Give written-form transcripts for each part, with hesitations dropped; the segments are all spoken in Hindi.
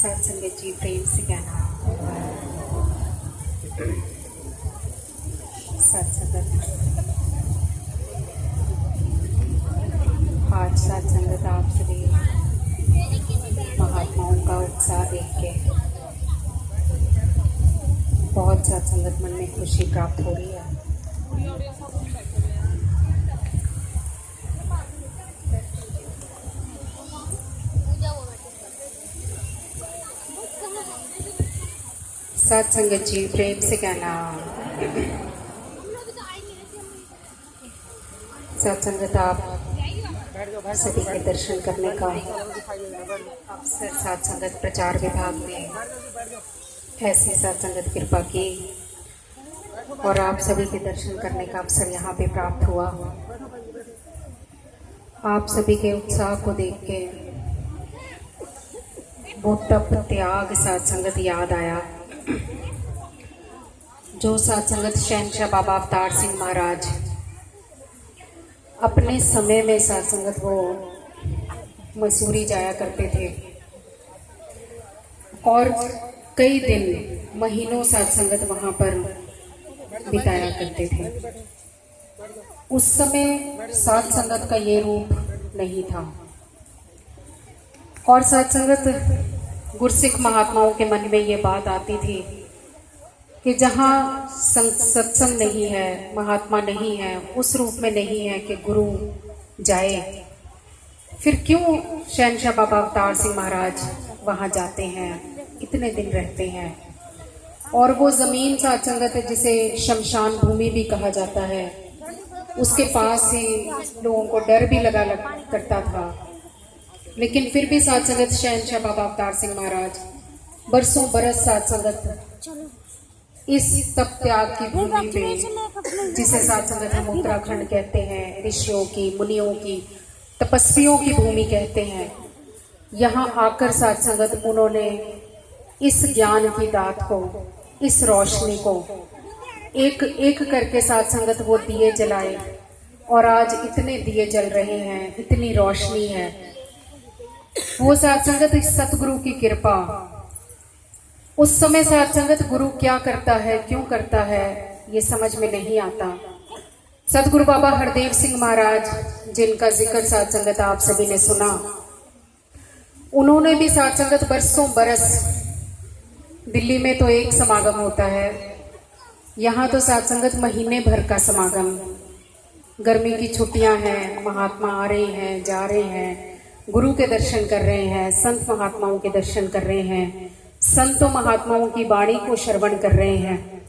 सत्संगत जी प्रेम से कहना सत्संगत। आज सत्संगत आप सभी महात्माओं का उत्साह देख के बहुत सत्संगत मन में खुशी प्राप्त हो रही है। सत्संगत जी प्रेम से कहना सत्संगत आप सभी के दर्शन करने का अवसर सत्संगत प्रचार विभाग में ऐसी सत्संगत कृपा की और आप सभी के दर्शन करने का अवसर यहाँ पे प्राप्त हुआ। आप सभी के उत्साह को देख के वो तप त्याग सत्संगत याद आया जो सत्संगत शहंशाह बाबा अवतार सिंह महाराज अपने समय में सत्संगत वो मसूरी जाया करते थे और कई दिन महीनों सत्संगत वहाँ पर बिताया करते थे। उस समय सत्संगत का ये रूप नहीं था और सत्संगत गुरसिख महात्माओं के मन में ये बात आती थी कि जहाँ सत्संग नहीं है, महात्मा नहीं है, उस रूप में नहीं है कि गुरु जाए, फिर क्यों शहंशाह बाबा अवतार सिंह महाराज वहाँ जाते हैं, इतने दिन रहते हैं। और वो ज़मीन सत्संगत जिसे शमशान भूमि भी कहा जाता है, उसके पास ही लोगों को डर भी लगा करता था, लेकिन फिर भी सत्संगत शहंशाह बाबा अवतार सिंह महाराज बरसों बरस सत्संगत इस तप त्याग की भूमि पे, जिसे सत्संगत हम उत्तराखंड कहते हैं, ऋषियों की, मुनियों की, तपस्वियों की भूमि कहते हैं, यहाँ आकर सत्संगत उन्होंने इस ज्ञान की दात को, इस रोशनी को एक एक करके सत्संगत वो दिए जलाए और आज इतने दिए जल रहे हैं, इतनी रोशनी है। वो सत्संगत इस सतगुरु की कृपा। उस समय सत्संगत गुरु क्या करता है, क्यों करता है, ये समझ में नहीं आता। सतगुरु बाबा हरदेव सिंह महाराज, जिनका जिक्र सत्संगत आप सभी ने सुना, उन्होंने भी सत्संगत बरसों बरस, दिल्ली में तो एक समागम होता है, यहाँ तो सत्संगत महीने भर का समागम। गर्मी की छुट्टियां हैं, महात्मा आ रहे हैं, जा रहे हैं, गुरु के दर्शन कर रहे हैं, संत महात्माओं के दर्शन कर रहे हैं, संतों महात्माओं की वाणी को श्रवण कर रहे हैं।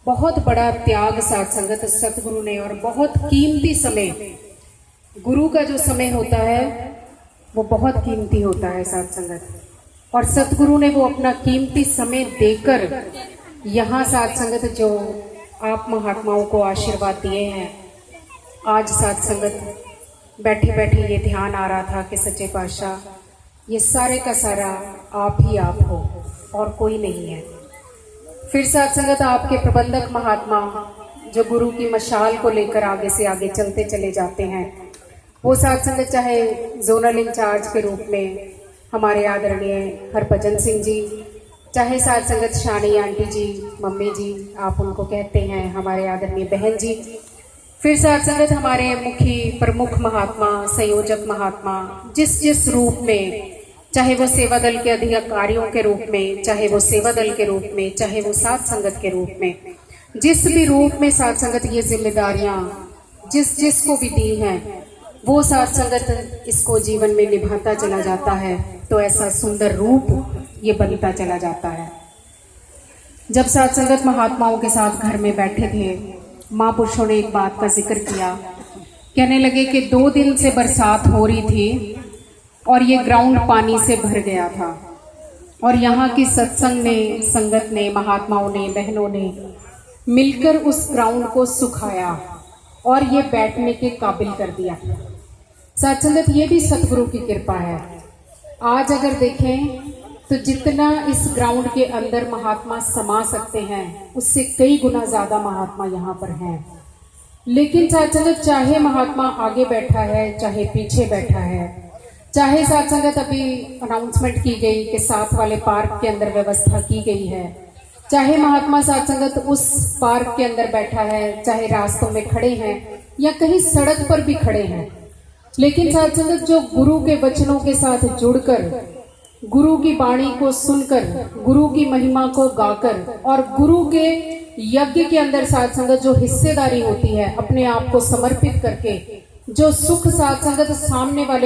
बहुत बड़ा त्याग सत्संगत सतगुरु ने, और बहुत कीमती समय, गुरु का जो समय होता है वो बहुत कीमती होता है सत्संगत, और सतगुरु ने वो अपना कीमती समय देकर यहाँ सत्संगत जो आप महात्माओं को आशीर्वाद दिए हैं। आज सत्संगत बैठे बैठे ये ध्यान आ रहा था कि सच्चे पातशाह, ये सारे का सारा आप ही आप हो और कोई नहीं है। फिर सत्संगत आपके प्रबंधक महात्मा जो गुरु की मशाल को लेकर आगे से आगे चलते चले जाते हैं, वो सत्संगत चाहे जोनल इंचार्ज के रूप में हमारे आदरणीय हरभजन सिंह जी, चाहे सत्संगत शानी आंटी जी, मम्मी जी आप उनको कहते हैं, हमारे आदरणीय बहन जी, फिर सत्संगत हमारे मुखी प्रमुख महात्मा, संयोजक महात्मा, जिस जिस रूप में, चाहे वो सेवा दल के अधिकारियों के रूप में, चाहे वो सेवा दल के रूप में, चाहे वो सत्संगत के रूप में, जिस भी रूप में सत्संगत ये जिम्मेदारियां जिस जिस को भी दी हैं, वो सत्संगत इसको जीवन में निभाता चला जाता है, तो ऐसा सुंदर रूप ये बनता चला जाता है। जब सत्संगत महात्माओं के साथ घर में बैठे थे, महापुरुषों ने एक बात का जिक्र किया, कहने लगे कि 2 दिन से बरसात हो रही थी और ये ग्राउंड पानी से भर गया था, और यहाँ की सत्संग ने, संगत ने, महात्माओं ने, बहनों ने मिलकर उस ग्राउंड को सुखाया और ये बैठने के काबिल कर दिया। सत्संगत ये भी सतगुरु की कृपा है। आज अगर देखें तो जितना इस ग्राउंड के अंदर महात्मा समा सकते हैं, उससे कई गुना ज्यादा महात्मा यहाँ पर हैं। लेकिन सत्संगत चाहे महात्मा आगे बैठा है, चाहे पीछे बैठा है, चाहे साथ संगत अभी अनाउंसमेंट की गई कि साथ वाले पार्क के अंदर व्यवस्था की गई है, चाहे महात्मा साथ संगत उस पार्क के अंदर बैठा है, चाहे रास्तों में खड़े हैं या कहीं सड़क पर भी खड़े हैं, लेकिन साथ संगत जो गुरु के वचनों के साथ जुड़कर, गुरु की वाणी को सुनकर, गुरु की महिमा को गाकर और गुरु के यज्ञ के अंदर साथ संगत जो हिस्सेदारी होती है, अपने आप को समर्पित करके जो सुख साथ संगत सामने वाले